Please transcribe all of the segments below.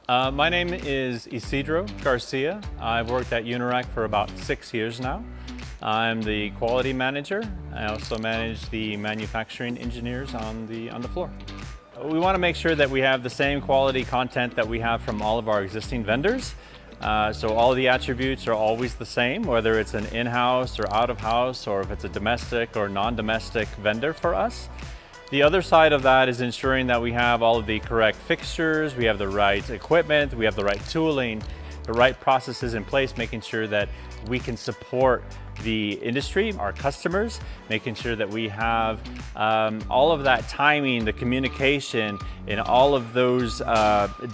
My name is Ysidro Garcia. I've worked at Unirac for about 6 years now. I'm the quality manager. I also manage the manufacturing engineers on the floor. We want to make sure that we have the same quality content that we have from all of our existing vendors. So all the attributes are always the same, whether it's an in-house or out-of-house, or if it's a domestic or non-domestic vendor for us. The other side of that is ensuring that we have all of the correct fixtures, we have the right equipment, we have the right tooling, the right processes in place, making sure that we can support the industry, our customers, making sure that we have all of that timing, the communication, and all of those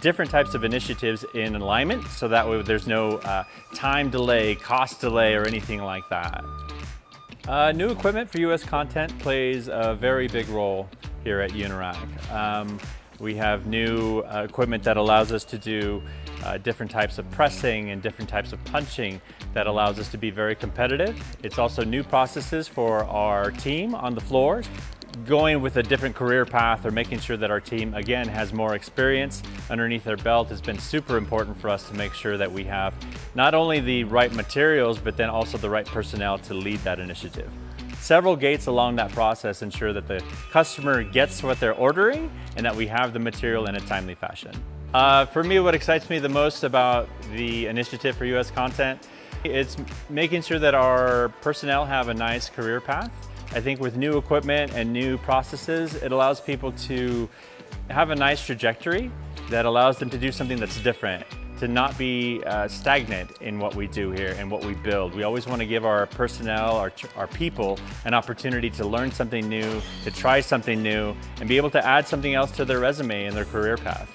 different types of initiatives in alignment, so that way there's no time delay, cost delay, or anything like that. New equipment for U.S. content plays a very big role here at Unirac. We have new equipment that allows us to do different types of pressing and different types of punching that allows us to be very competitive. It's also new processes for our team on the floors. Going with a different career path or making sure that our team, again, has more experience underneath their belt has been super important for us to make sure that we have not only the right materials, but then also the right personnel to lead that initiative. Several gates along that process ensure that the customer gets what they're ordering and that we have the material in a timely fashion. For me, what excites me the most about the initiative for U.S. content, it's making sure that our personnel have a nice career path. I think with new equipment and new processes, it allows people to have a nice trajectory that allows them to do something that's different, to not be stagnant in what we do here and what we build. We always want to give our personnel, our people, an opportunity to learn something new, to try something new, and be able to add something else to their resume and their career path.